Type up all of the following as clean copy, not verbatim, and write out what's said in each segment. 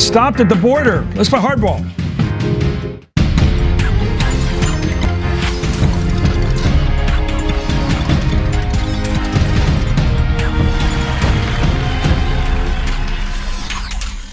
stopped at the border. Let's play hardball.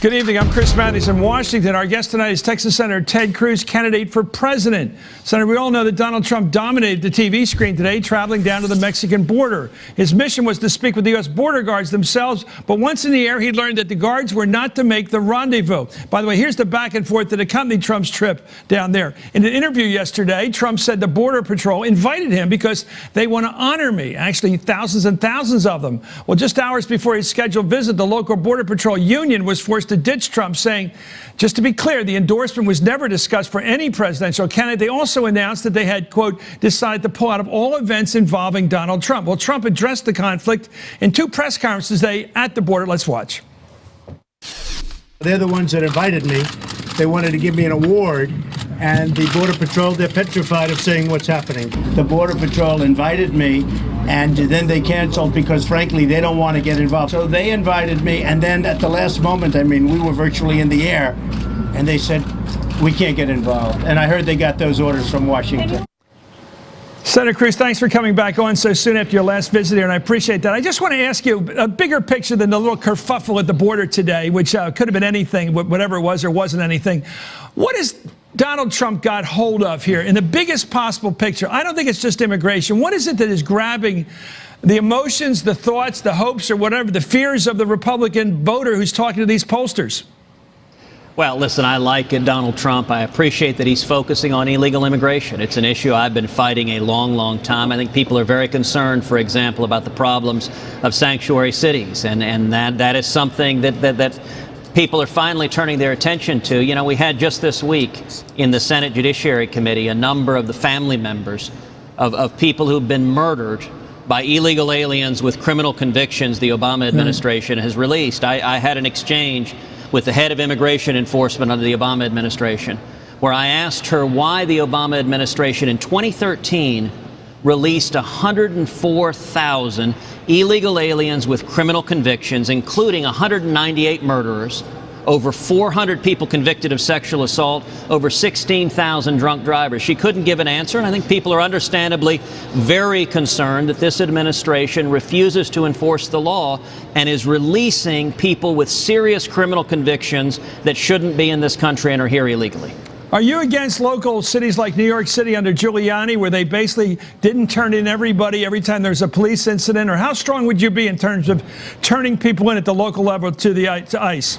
Good evening. I'm Chris Matthews in Washington. Our guest tonight is Texas Senator Ted Cruz, candidate for president. Senator, we all know that Donald Trump dominated the TV screen today, traveling down to the Mexican border. His mission was to speak with the U.S. border guards themselves, but once in the air, he learned that the guards were not to make the rendezvous. By the way, here's the back and forth that accompanied Trump's trip down there. In an interview yesterday, Trump said the Border Patrol invited him because they want to honor me. Actually, thousands and thousands of them. Well, just hours before his scheduled visit, the local Border Patrol union was forced to ditch Trump, saying, just to be clear, the endorsement was never discussed for any presidential candidate. They also announced that they had, quote, decided to pull out of all events involving Donald Trump. Well, Trump addressed the conflict in two press conferences today at the border. Let's watch. They're the ones that invited me. They wanted to give me an award, and the Border Patrol, they're petrified of saying what's happening. The Border Patrol invited me, and then they canceled because, frankly, they don't want to get involved. So they invited me, and then at the last moment, I mean, we were virtually in the air, and they said, we can't get involved. And I heard they got those orders from Washington. Senator Cruz, thanks for coming back on so soon after your last visit here, and I appreciate that. I just want to ask you a bigger picture than the little kerfuffle at the border today, which could have been anything, whatever it was or wasn't anything. What has Donald Trump got hold of here in the biggest possible picture? I don't think it's just immigration. What is it that is grabbing the emotions, the thoughts, the hopes, or whatever, the fears of the Republican voter who's talking to these pollsters? Well, listen, I like Donald Trump. I appreciate that he's focusing on illegal immigration. It's an issue I've been fighting a long, long time. I think people are very concerned, for example, about the problems of sanctuary cities. And that is something that people are finally turning their attention to. You know, we had just this week in the Senate Judiciary Committee a number of the family members of people who've been murdered by illegal aliens with criminal convictions the Obama administration has released. I had an exchange with the head of immigration enforcement under the Obama administration, where I asked her why the Obama administration in 2013 released 104,000 illegal aliens with criminal convictions, including 198 murderers, over 400 people convicted of sexual assault, over 16,000 drunk drivers. She couldn't give an answer, and I think people are understandably very concerned that this administration refuses to enforce the law and is releasing people with serious criminal convictions that shouldn't be in this country and are here illegally. Are you against local cities like New York City under Giuliani, where they basically didn't turn in everybody every time there's a police incident? Or how strong would you be in terms of turning people in at the local level to ICE?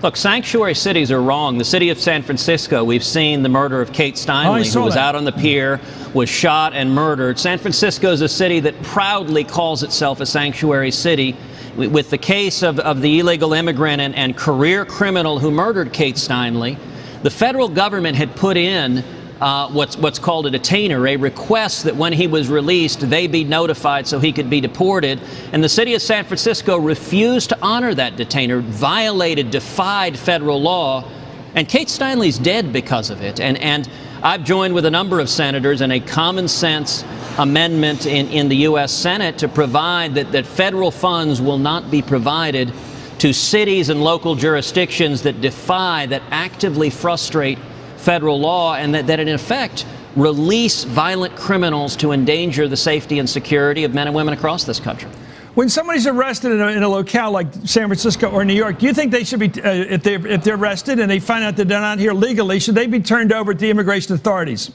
Look, sanctuary cities are wrong. The city of San Francisco, we've seen the murder of Kate Steinle, who was out on the pier, was shot and murdered. San Francisco is a city that proudly calls itself a sanctuary city. With the case of the illegal immigrant and career criminal who murdered Kate Steinle, the federal government had put in what's called a detainer, a request that when he was released, they be notified so he could be deported. And the city of San Francisco refused to honor that detainer, defied federal law. And Kate Steinle's dead because of it. And I've joined with a number of senators in a common sense amendment in the U.S. Senate to provide that federal funds will not be provided to cities and local jurisdictions that defy, that actively frustrate federal law, and that in effect release violent criminals to endanger the safety and security of men and women across this country. When somebody's arrested in a locale like San Francisco or New York, do you think they should be, if they're arrested and they find out that they're not here legally, should they be turned over to the immigration authorities?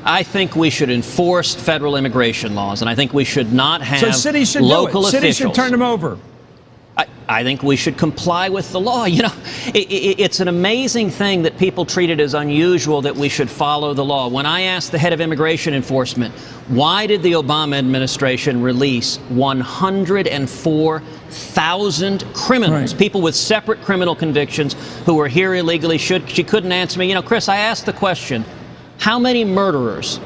I think we should enforce federal immigration laws, and I think we should not have so cities should local do it. Cities officials. should turn them over. I think we should comply with the law. You know, it's an amazing thing that people treat it as unusual that we should follow the law. When I asked the head of immigration enforcement, why did the Obama administration release 104,000 criminals, people with separate criminal convictions who were here illegally, she couldn't answer me. You know, Chris, I asked the question, how many murderers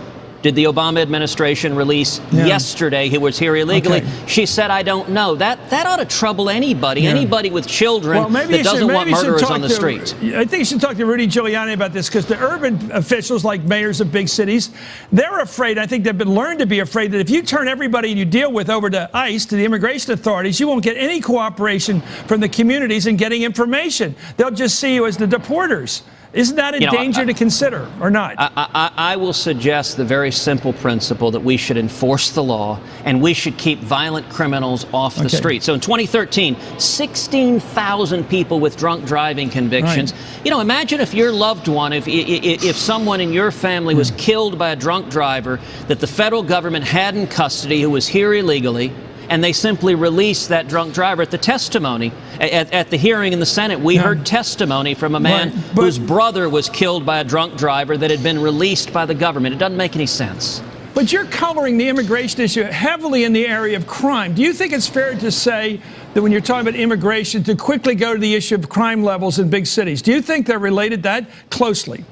did the Obama administration release yesterday who was here illegally? Okay. She said, I don't know. That ought to trouble anybody, anybody with children that doesn't want murderers on the streets. I think you should talk to Rudy Giuliani about this, because the urban officials, like mayors of big cities, they're afraid. I think they've been learned to be afraid that if you turn everybody you deal with over to ICE, to the immigration authorities, you won't get any cooperation from the communities in getting information. They'll just see you as the deporters. Isn't that a danger to consider, or not? I will suggest the very simple principle that we should enforce the law and we should keep violent criminals off the street. So in 2013, 16,000 people with drunk driving convictions. Right. You know, imagine if your loved one, if someone in your family was killed by a drunk driver that the federal government had in custody who was here illegally, and they simply released that drunk driver. At the testimony, at the hearing in the Senate, we heard testimony from a man whose brother was killed by a drunk driver that had been released by the government. It doesn't make any sense. But you're coloring the immigration issue heavily in the area of crime. Do you think it's fair to say that when you're talking about immigration, to quickly go to the issue of crime levels in big cities? Do you think they're related that closely?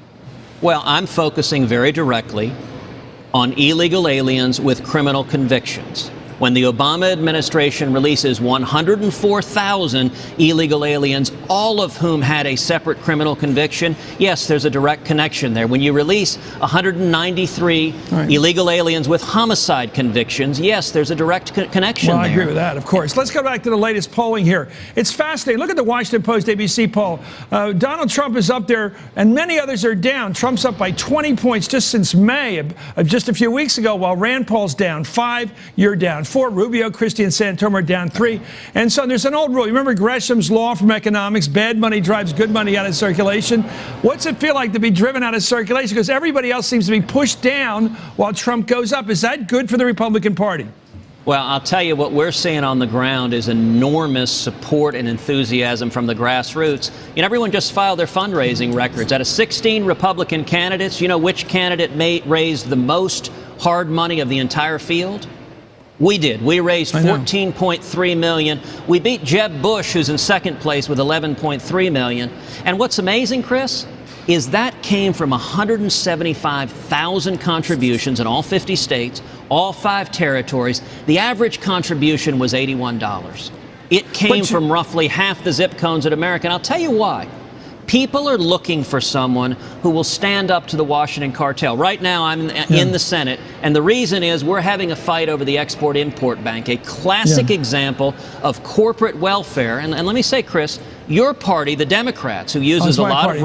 Well, I'm focusing very directly on illegal aliens with criminal convictions. When the Obama administration releases 104,000 illegal aliens, all of whom had a separate criminal conviction, yes, there's a direct connection there. When you release 193 illegal aliens with homicide convictions, yes, there's a direct connection there. Well, I agree with that, of course. Let's go back to the latest polling here. It's fascinating. Look at the Washington Post ABC poll. Donald Trump is up there, and many others are down. Trump's up by 20 points just since May of just a few weeks ago, while Rand Paul's down 5, you're down 4. Rubio, Christie, and Santorum are down 3. And so there's an old rule. You remember Gresham's law from economics? Bad money drives good money out of circulation. What's it feel like to be driven out of circulation? Because everybody else seems to be pushed down while Trump goes up. Is that good for the Republican Party? Well, I'll tell you, what we're seeing on the ground is enormous support and enthusiasm from the grassroots. You know, everyone just filed their fundraising records. Out of 16 Republican candidates, you know which candidate raised the most hard money of the entire field? We did. We raised $14.3 million. We beat Jeb Bush, who's in second place, with $11.3 million. And what's amazing, Chris, is that came from 175,000 contributions in all 50 states, all 5 territories. The average contribution was $81. It came from roughly half the zip codes in America. And I'll tell you why. People are looking for someone who will stand up to the Washington cartel. Right now, I'm in the Senate, and the reason is we're having a fight over the Export-Import Bank, a classic example of corporate welfare. And let me say, Chris, your party, the Democrats, who uses a lot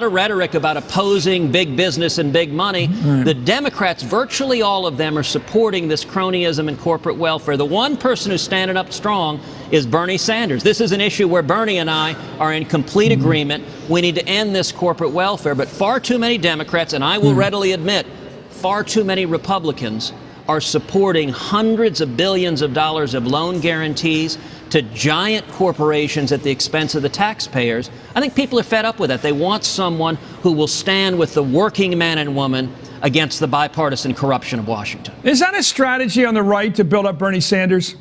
of rhetoric about opposing big business and big money. The Democrats, virtually all of them, are supporting this cronyism and corporate welfare. The one person who's standing up strong is Bernie Sanders. This is an issue where Bernie and I are in complete agreement. We need to end this corporate welfare. But far too many Democrats, and I will readily admit, far too many Republicans are supporting hundreds of billions of dollars of loan guarantees to giant corporations at the expense of the taxpayers. I think people are fed up with that. They want someone who will stand with the working man and woman against the bipartisan corruption of Washington. Is that a strategy on the right to build up Bernie Sanders?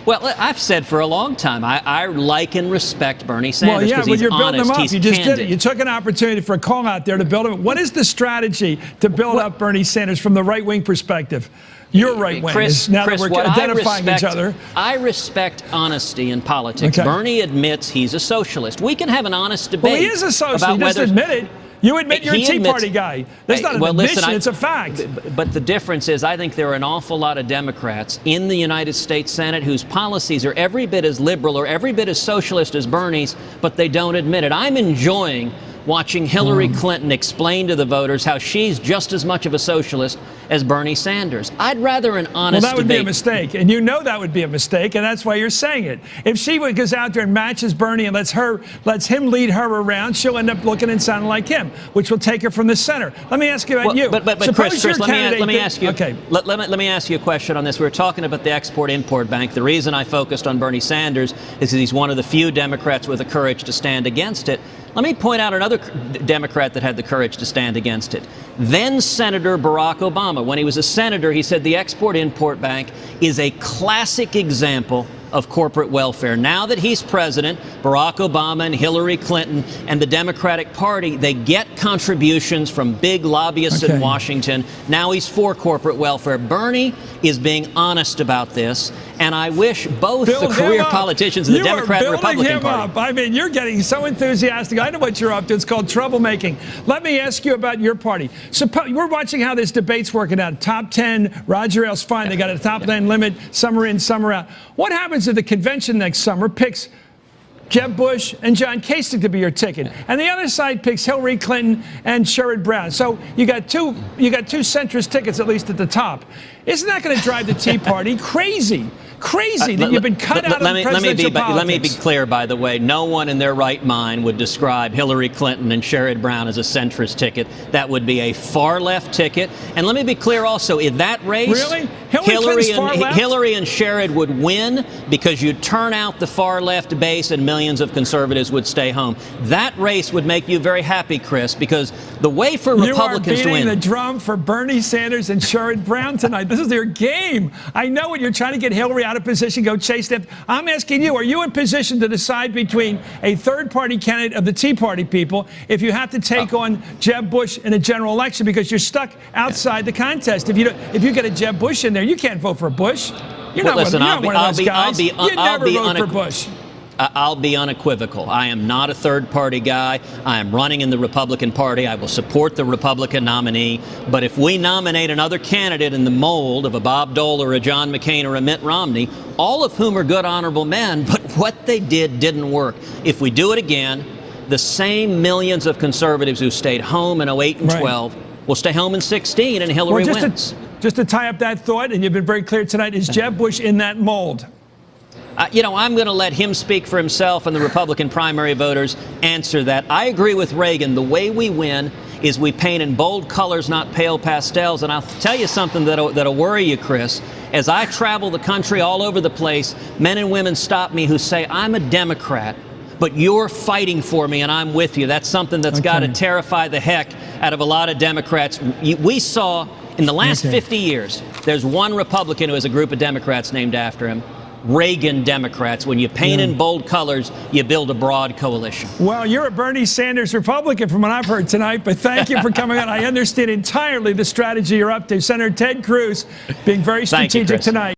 Well, I've said for a long time, I like and respect Bernie Sanders because he's you're building honest, him up. he's You just candid. did it. You took an opportunity for a call out there to build him. What is the strategy to build up Bernie Sanders from the right-wing perspective? Your right wing, now that we're identifying each other. I respect honesty in politics. Bernie admits he's a socialist. We can have an honest debate. Well, he is a socialist. He doesn't admit it. You admit you're a Tea Party guy. That's not an admission, it's a fact. But the difference is I think there are an awful lot of Democrats in the United States Senate whose policies are every bit as liberal or every bit as socialist as Bernie's, but they don't admit it. I'm enjoying watching Hillary Clinton explain to the voters how she's just as much of a socialist as Bernie Sanders. I'd rather an honest debate. Well, that would be a mistake, and you know that would be a mistake, and that's why you're saying it. If she goes out there and matches Bernie and lets him lead her around, she'll end up looking and sounding like him, which will take her from the center. Let me ask you about you. But Chris, let me ask you. Okay. Let me ask you a question on this. We were talking about the Export-Import Bank. The reason I focused on Bernie Sanders is because he's one of the few Democrats with the courage to stand against it. Let me point out another Democrat that had the courage to stand against it. Then Senator Barack Obama. When he was a senator, he said the Export-Import Bank is a classic example of corporate welfare. Now that he's president, Barack Obama and Hillary Clinton and the Democratic Party, they get contributions from big lobbyists in Washington. Now he's for corporate welfare. Bernie is being honest about this, and I wish both the career politicians and the Democrat and Republican Party. I mean, you're getting so enthusiastic. I know what you're up to. It's called troublemaking. Let me ask you about your party. We're watching how this debate's working out. Top 10, Roger Ailes, fine. They got a top 10 limit. Some are in, some are out. What happens if the convention next summer picks Jeb Bush and John Kasich to be your ticket, and the other side picks Hillary Clinton and Sherrod Brown? So you got two centrist tickets, at least at the top. Isn't that going to drive the Tea Party crazy? Crazy that you've been cut out of presidential politics. Let me be clear, by the way. No one in their right mind would describe Hillary Clinton and Sherrod Brown as a centrist ticket. That would be a far-left ticket. And let me be clear also, in that race, really? Hillary and Sherrod would win because you'd turn out the far-left base and millions of conservatives would stay home. That race would make you very happy, Chris, because the way for Republicans to win... You are beating the drum for Bernie Sanders and Sherrod Brown tonight. This is their game. I know what you're trying to get Hillary out of position, go chase them. I'm asking you, are you in position to decide between a third-party candidate of the Tea Party people if you have to take on Jeb Bush in a general election because you're stuck outside the contest? If you get a Jeb Bush in there, you can't vote for Bush. You're not one of those guys. You never vote for Bush. I'll be unequivocal. I am not a third-party guy. I am running in the Republican Party. I will support the Republican nominee. But if we nominate another candidate in the mold of a Bob Dole or a John McCain or a Mitt Romney, all of whom are good, honorable men, but what they did didn't work. If we do it again, the same millions of conservatives who stayed home in 08 and 12 will stay home in 16, and Hillary wins. Just to tie up that thought, and you've been very clear tonight, is Jeb Bush in that mold? I'm going to let him speak for himself and the Republican primary voters answer that. I agree with Reagan. The way we win is we paint in bold colors, not pale pastels. And I'll tell you something that'll worry you, Chris. As I travel the country all over the place, men and women stop me who say, I'm a Democrat, but you're fighting for me and I'm with you. That's something that's got to terrify the heck out of a lot of Democrats. We saw in the last 50 years, there's one Republican who has a group of Democrats named after him. Reagan Democrats. When you paint in bold colors, you build a broad coalition. Well, you're a Bernie Sanders Republican from what I've heard tonight, but thank you for coming on. I understand entirely the strategy you're up to. Senator Ted Cruz being very strategic tonight.